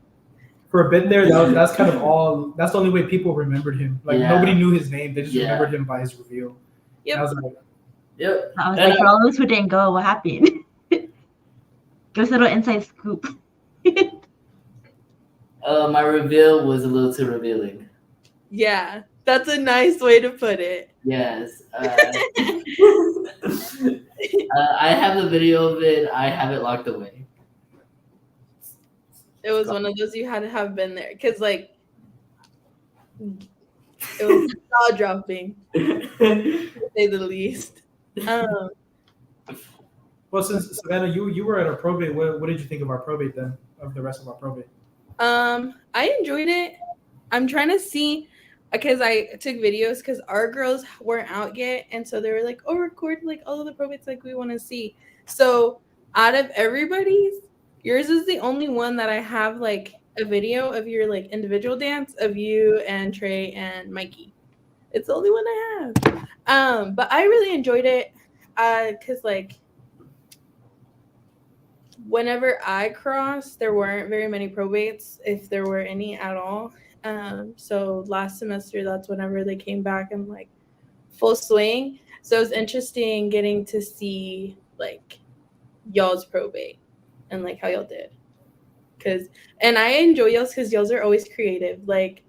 For a bit there, that's kind of all. That's the only way people remembered him. Like nobody knew his name; they just remembered him by his reveal. Yep. And I was like, Yep. I was like, for all those who didn't go, what happened? Give us a little inside scoop. My reveal was a little too revealing. Yeah, that's a nice way to put it. Yes. I have the video of it. I have it locked away. It was one of those you had to have been there because, like, it was jaw dropping, to say the least. well, since Savannah, you were at our probate. What did you think of our probate then? Of the rest of our probate? I enjoyed it. I'm trying to see because I took videos because our girls weren't out yet, and so they were like, "Oh, record like all of the probates like we want to see." So out of everybody's, yours is the only one that I have like a video of your like individual dance of you and Trey and Mikey. It's the only one I have. But I really enjoyed it because like whenever I crossed, there weren't very many probates, if there were any at all. So last semester, that's whenever they came back in like full swing. So it was interesting getting to see like y'all's probate and like how y'all did. And I enjoy y'all's because y'all's are always creative. Like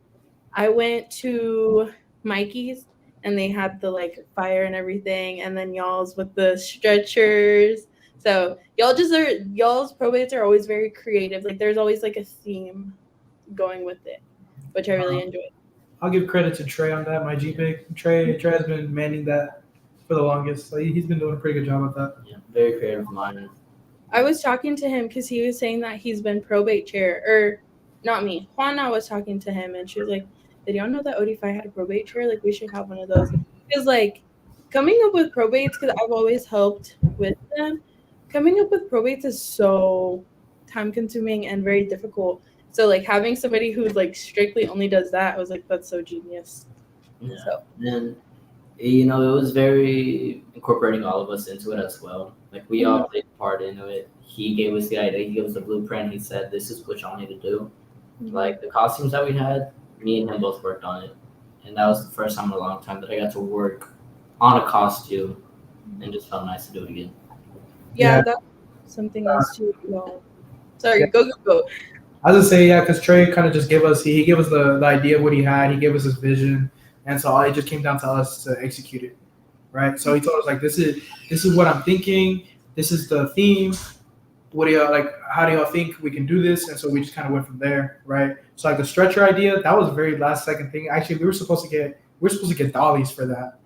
I went to Mikey's and they had the like fire and everything, and then y'all's with the stretchers. So y'all's probates are always very creative. Like there's always like a theme going with it, which I really enjoyed. I'll give credit to Trey on that. My GPIC. Trey has been manning that for the longest. So he's been doing a pretty good job with that. Yeah, very creative mind. I was talking to him because he was saying that he's been probate chair, or not me. Juana was talking to him, and she was like, "Did y'all know that OD5 had a probate chair? Like we should have one of those." Because like coming up with probates, because I've always helped with them. Coming up with probates is so time consuming and very difficult. So like having somebody who like strictly only does that, I was like, that's so genius. Yeah. So. And it was very incorporating all of us into it as well. Like we all played a part into it. He gave us the idea, he gave us the blueprint, he said this is what y'all need to do. Like the costumes that we had, me and him both worked on it. And that was the first time in a long time that I got to work on a costume and just felt nice to do it again. Yeah. That's something else too. No. Sorry, go. I was gonna say, because Trey kind of just gave us the idea of what he had, he gave us his vision, and so it just came down to us to execute it, right? So he told us like, this is what I'm thinking, this is the theme. What do y'all like? How do y'all think we can do this? And so we just kind of went from there, right? So like the stretcher idea, that was a very last second thing. Actually, we were supposed to get dollies for that.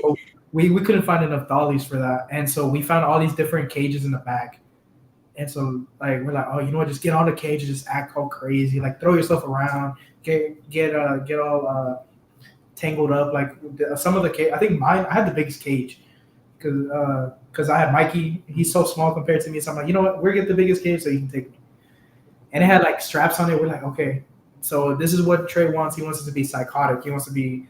But we couldn't find enough dollies for that, and so we found all these different cages in the back. And so, like, we're like, oh, you know what? Just get on the cage and just act all crazy. Like, throw yourself around, get all tangled up. Like, some of the cage, I think I had the biggest cage because I had Mikey. He's so small compared to me. So I'm like, you know what? We'll get the biggest cage so you can take me. And it had like straps on it. We're like, okay, so this is what Trey wants. He wants us to be psychotic. He wants to be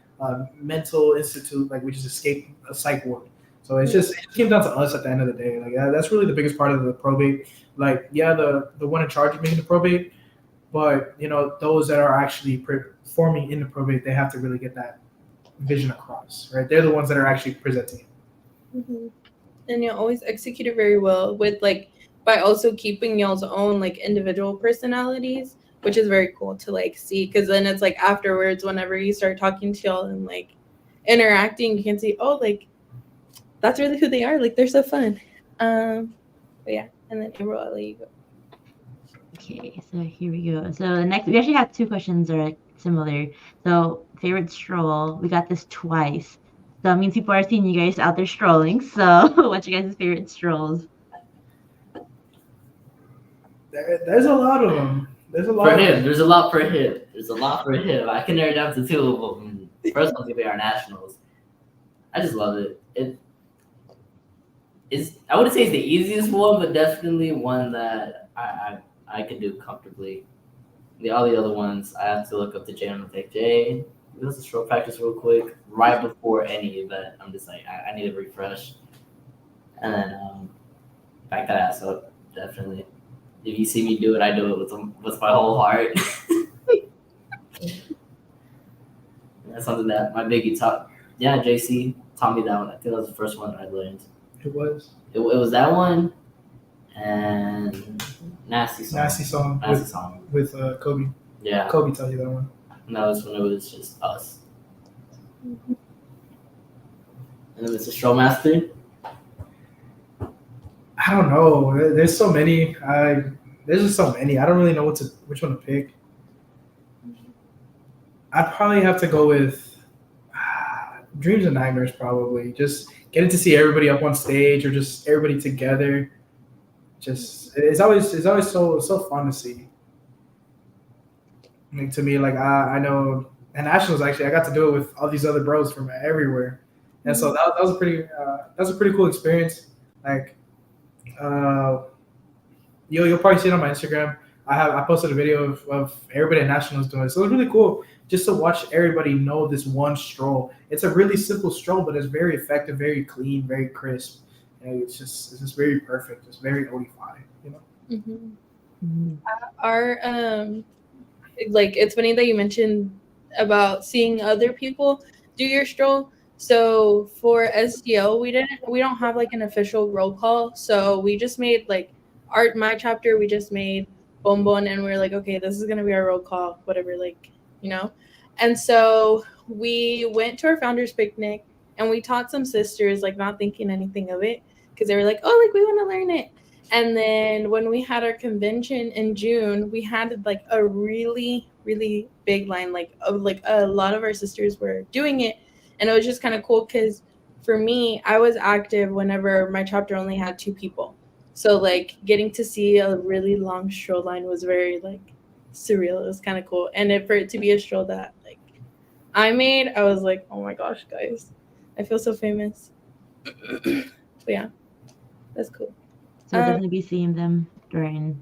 mental institute, like we just escaped a psych ward. So it just came down to us at the end of the day. Like that's really the biggest part of the probate. Like, yeah, the one in charge of making the probate, but those that are actually performing in the probate, they have to really get that vision across, right? They're the ones that are actually presenting it. Mm-hmm. And you always execute it very well with like by also keeping y'all's own like individual personalities, which is very cool to like see, because then it's like afterwards, whenever you start talking to y'all and like interacting, you can see, oh, like that's really who they are. Like they're so fun. But yeah, and then Abril, I'll let you go. Okay, so here we go. So the next, we actually have two questions that are similar. So favorite stroll, we got this twice. So it means people are seeing you guys out there strolling. So what's your guys' favorite strolls? There's a lot of them. There's a lot for him. There's a lot for him. There's a lot for him. I can narrow it down to two of them. The first one's gonna be our nationals. I just love it. I wouldn't say it's the easiest one, but definitely one that I I could do comfortably. All the other ones, I have to look up to Jay and take Jay. Let's just stroll practice real quick right before any event. I'm just like, I need to refresh. And then back that ass up, definitely. If you see me do it, I do it with my whole heart. That's something that my biggie taught. Yeah, JC taught me that one. I think that was the first one that I learned. It was. It was that one and Nasty Song. Nasty Song with Kobe. Yeah. Kobe taught you that one. And that was when it was just us. And then Mr. Strollmaster. I don't know. There's so many. There's just so many. I don't really know which one to pick. I'd probably have to go with Dreams and Nightmares. Probably just getting to see everybody up on stage or just everybody together. Just it's always so fun to see. Like, to me, like I know, and Nationals actually, I got to do it with all these other bros from everywhere, and so that was a pretty cool experience. Like, you'll probably see it on my Instagram. I posted a video of everybody at Nationals doing it, so it was really cool just to watch everybody know this one stroll. It's a really simple stroll, but it's very effective, very clean, very crisp. And it's just very perfect. It's very OD5, you know. Mm-hmm. Our like, it's funny that you mentioned about seeing other people do your stroll. So for SDO, we don't have like an official roll call. So we just made like my chapter. We just made Bonbon, and we were like, okay, this is gonna be our roll call, whatever, like, you know. And so we went to our founders picnic, and we taught some sisters, like, not thinking anything of it, because they were like, oh, like, we want to learn it. And then when we had our convention in June, we had like a really, really big line, like a lot of our sisters were doing it. And it was just kind of cool because for me, I was active whenever my chapter only had 2 people. So like getting to see a really long stroll line was very like surreal. It was kind of cool. And for it to be a stroll that like I made, I was like, oh my gosh, guys, I feel so famous. But yeah, that's cool. So we'll definitely be seeing them during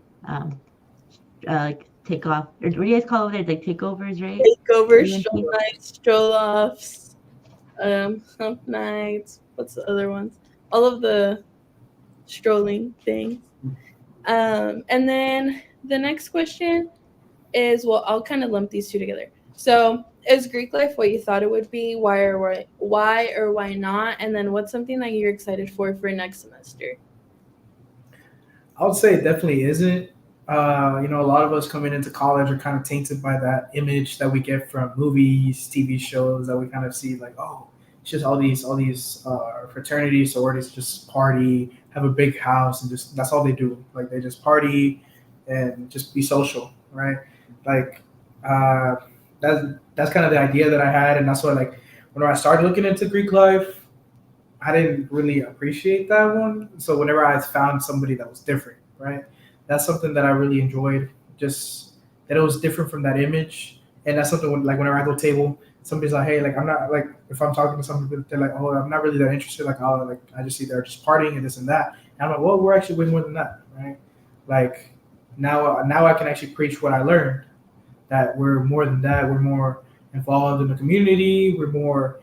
like takeoff. Or what do you guys call it? Like takeovers, right? Takeovers, stroll nights, stroll offs, hump nights. What's the other ones? All of the strolling things. And then the next question is, well, I'll kind of lump these two together. So is Greek life what you thought it would be? Why or why not? And then what's something that you're excited for next semester? I would say it definitely isn't. A lot of us coming into college are kind of tainted by that image that we get from movies, TV shows, that we kind of see like, oh, it's just all these fraternities, sororities just party, have a big house, and just that's all they do. Like they just party and just be social, right? Like that's kind of the idea that I had, and that's why like when I started looking into Greek life, I didn't really appreciate that one. So whenever I found somebody that was different, right, that's something that I really enjoyed. Just that it was different from that image, and that's something like whenever I go table, somebody's like, hey, like I'm not like if I'm talking to somebody, they're like, oh, I'm not really that interested. Like, oh, like I just see they're just partying and this and that. And I'm like, well, we're actually way more than that, right? Like now I can actually preach what I learned. That we're more than that. We're more involved in the community. We're more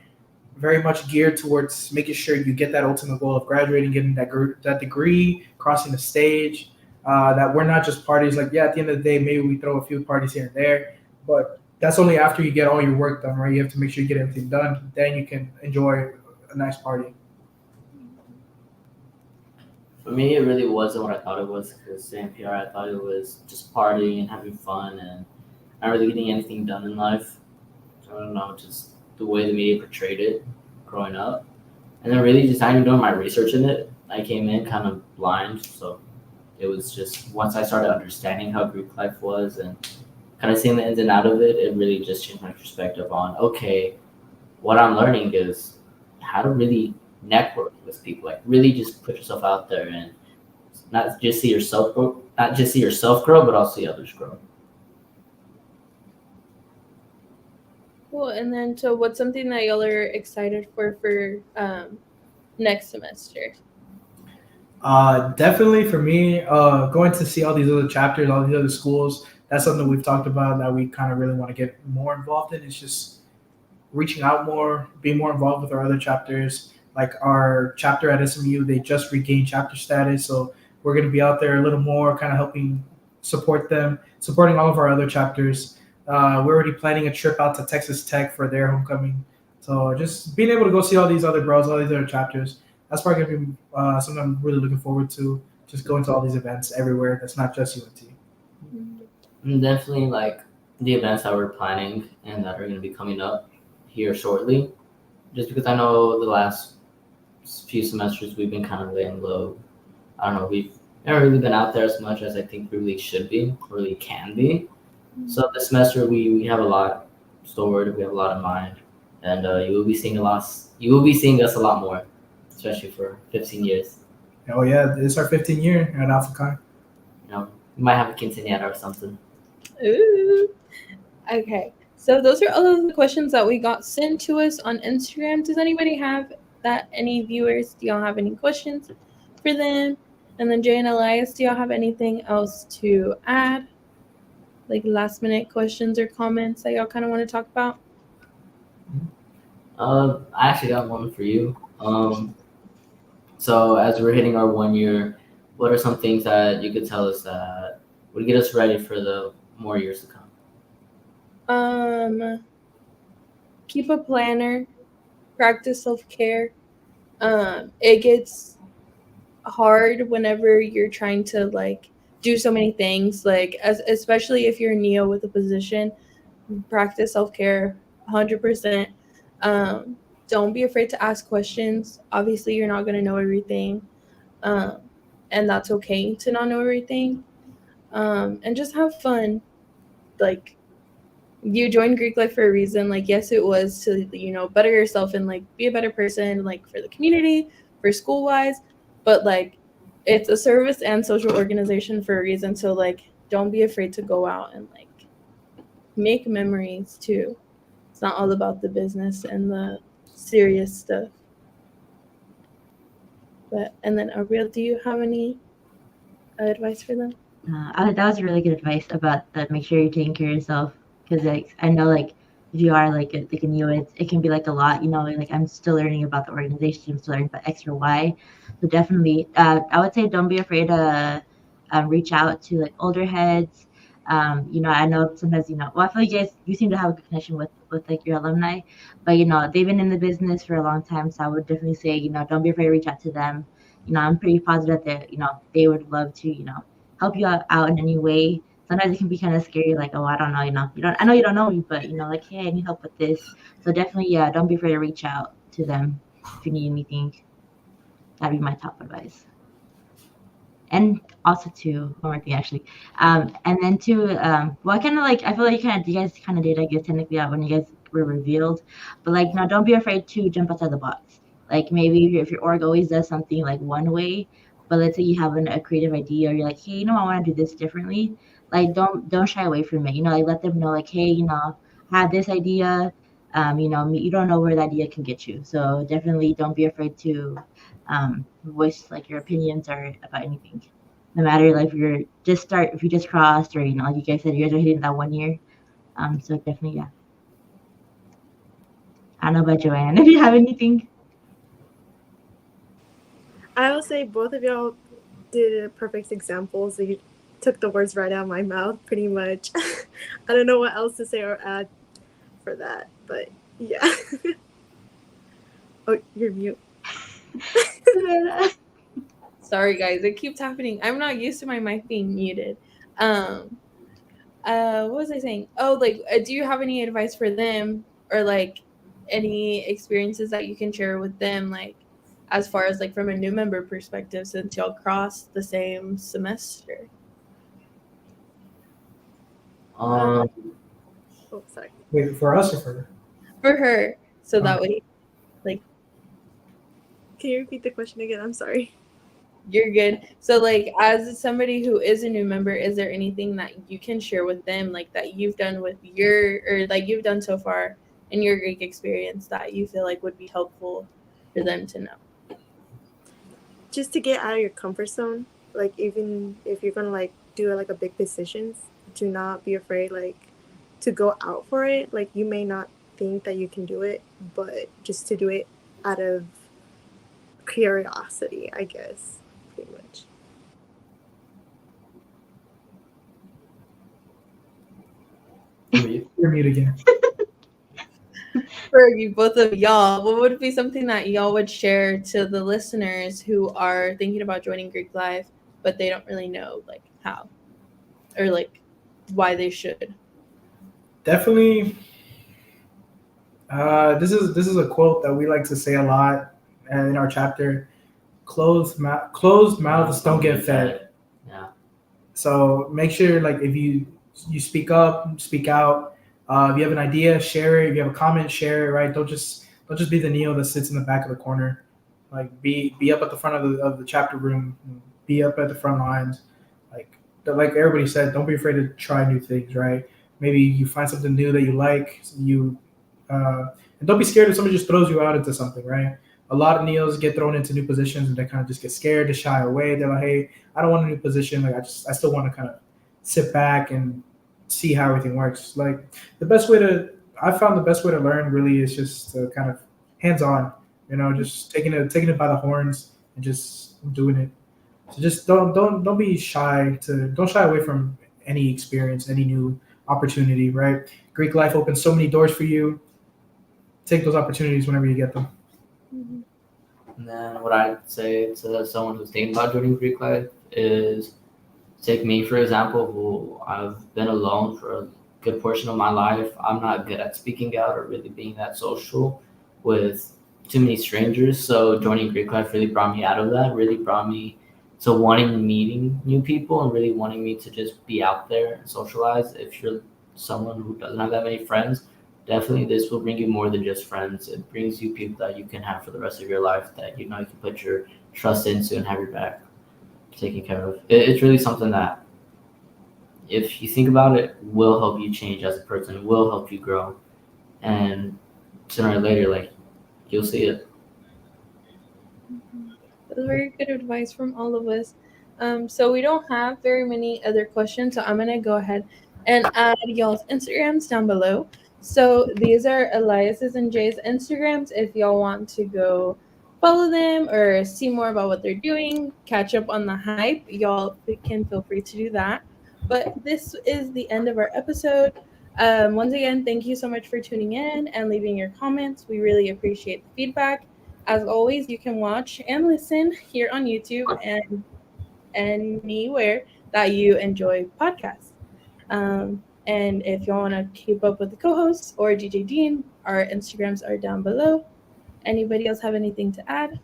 very much geared towards making sure you get that ultimate goal of graduating, getting that degree, crossing the stage. That we're not just parties. Like, yeah, at the end of the day, maybe we throw a few parties here and there, but that's only after you get all your work done, right? You have to make sure you get everything done. Then you can enjoy a nice party. For me, it really wasn't what I thought it was, because in PR, I thought it was just partying and having fun and not really getting anything done in life. I don't know, just the way the media portrayed it growing up. And then really just not even doing my research in it. I came in kind of blind, so it was just once I started understanding how Greek life was and kind of seeing the ins and out of it, it really just changed my perspective on, okay, what I'm learning is how to really network with people, like really just put yourself out there and not just see yourself grow, but also see others grow. Cool. And then, so what's something that y'all are excited for next semester? Definitely for me, going to see all these other chapters, all these other schools, that's something we've talked about that we kind of really want to get more involved in. It's just reaching out more, being more involved with our other chapters. Like our chapter at SMU, they just regained chapter status, so we're going to be out there a little more, kind of helping support them, supporting all of our other chapters. We're already planning a trip out to Texas Tech for their homecoming. So just being able to go see all these other bros, all these other chapters, that's probably going to be something I'm really looking forward to. Just going to all these events everywhere. That's not just UNT. And definitely like the events that we're planning and that are going to be coming up here shortly. Just because I know the last few semesters we've been kind of laying low. I don't know, we've never really been out there as much as I think we really should be, really can be. So this semester we have a lot stored, we have a lot in mind, and you will be seeing a lot. You will be seeing us a lot more, especially for 15 years. Oh yeah, it's our 15th year at Alpha Chi. You know, we might have a quinceañera or something. Ooh. Okay. So those are all of the questions that we got sent to us on Instagram. Does anybody have that? Any viewers? Do y'all have any questions for them? And then Jay and Illias, do y'all have anything else to add? Like last minute questions or comments that y'all kind of want to talk about? I actually got one for you. So as we're hitting our 1 year, what are some things that you could tell us that would get us ready for the more years to come? Keep a planner, practice self-care. It gets hard whenever you're trying to like do so many things, like especially if you're neo with a position. Practice self-care 100%. Don't be afraid to ask questions. Obviously you're not going to know everything, and that's okay to not know everything. And just have fun. Like, you joined Greek life for a reason. Like, yes, it was to, better yourself and like be a better person, like for the community, for school wise, but like it's a service and social organization for a reason. So like, don't be afraid to go out and like make memories too. It's not all about the business and the serious stuff. But, and then Abril, do you have any advice for them? That was really good advice about that. Make sure you're taking care of yourself, because like I know like if you are like a new, it can be like a lot. Like I'm still learning about the organization, I'm still learning about X or Y. So definitely, I would say don't be afraid to reach out to like older heads. I know sometimes well, I feel like you seem to have a good connection with like your alumni, but they've been in the business for a long time, so I would definitely say don't be afraid to reach out to them. I'm pretty positive that they would love to help you out in any way. Sometimes it can be kind of scary, like, oh, I don't know, I know you don't know me, but like, hey, I need help with this. So definitely, yeah, don't be afraid to reach out to them if you need anything. That'd be my top advice. And also too, one more thing actually, and then too, well, I kind of like, I feel like you guys kind of did, I guess, technically out when you guys were revealed, but like, no, don't be afraid to jump outside the box. Like maybe if your org always does something like one way, but let's say you have a creative idea, or you're like, hey, I want to do this differently. Like don't shy away from it. Like let them know, like, hey, I have this idea. You don't know where the idea can get you. So definitely don't be afraid to voice like your opinions or about anything. No matter like if you just crossed, or like you guys said, you guys are hitting that 1 year. So definitely, yeah. I don't know about Joann. If you have anything. I will say both of y'all did perfect examples. You took the words right out of my mouth, pretty much. I don't know what else to say or add for that, but yeah. Oh, you're mute. Sorry, guys, it keeps happening. I'm not used to my mic being muted. What was I saying? Oh, like, do you have any advice for them, or like any experiences that you can share with them, like as far as like from a new member perspective, since y'all crossed the same semester? Oh, sorry. Wait, for us or for her? For her, so that way, like, can you repeat the question again? I'm sorry. You're good. So like, as somebody who is a new member, is there anything that you can share with them, like that you've done with or like you've done so far in your Greek experience, that you feel like would be helpful for them to know? just to get out of your comfort zone. Like even if you're gonna like do like a big decisions, do not be afraid like to go out for it. Like you may not think that you can do it, but just to do it out of curiosity, I guess, pretty much. You're mute again. For you, both of y'all, what would be something that y'all would share to the listeners who are thinking about joining Greek life, but they don't really know like how or like why they should? Definitely. This is a quote that we like to say a lot in our chapter. Closed mouths don't get fed. Yeah. So make sure, like, if you speak up, speak out. If you have an idea, share it. If you have a comment, share it. Right? Don't just be the Neo that sits in the back of the corner. Like, be up at the front of the chapter room. Be up at the front lines. Like everybody said, don't be afraid to try new things. Right? Maybe you find something new that you like. And don't be scared if somebody just throws you out into something. Right? A lot of Neos get thrown into new positions and they kind of just get scared to shy away. They're like, hey, I don't want a new position. Like I still want to kind of sit back and see how everything works. Like I found the best way to learn really is just to kind of hands on, just taking it by the horns and just doing it. So just don't be shy don't shy away from any experience, any new opportunity, right? Greek life opens so many doors for you. Take those opportunities whenever you get them. And then what I'd say to someone who's thinking about joining Greek life is, take me for example, who I've been alone for a good portion of my life. I'm not good at speaking out or really being that social with too many strangers. So joining Greek life really brought me out of that, really brought me to meeting new people and really wanting me to just be out there and socialize. If you're someone who doesn't have that many friends, definitely this will bring you more than just friends. It brings you people that you can have for the rest of your life, that you can put your trust into and have your back taken care of. It's really something that, if you think about it, will help you change as a person, will help you grow, and sooner or later, like, you'll see it. That's very good advice from all of us. So we don't have very many other questions, so I'm gonna go ahead and add y'all's Instagrams down below. So these are Elias's and Jay's Instagrams. If y'all want to go follow them or see more about what they're doing, catch up on the hype, y'all can feel free to do that. But this is the end of our episode. Once again, thank you so much for tuning in and leaving your comments. We really appreciate the feedback. As always, you can watch and listen here on YouTube and anywhere that you enjoy podcasts. And if you want to keep up with the co-hosts or DJ Dean, our Instagrams are down below. Anybody else have anything to add?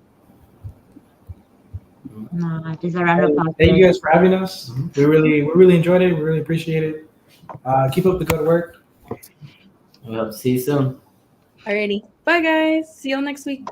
No, just a round of applause. Thank you guys for having us. We really enjoyed it. We really appreciate it. Keep up the good work. We hope to see you soon. Alrighty. Bye, guys. See y'all next week.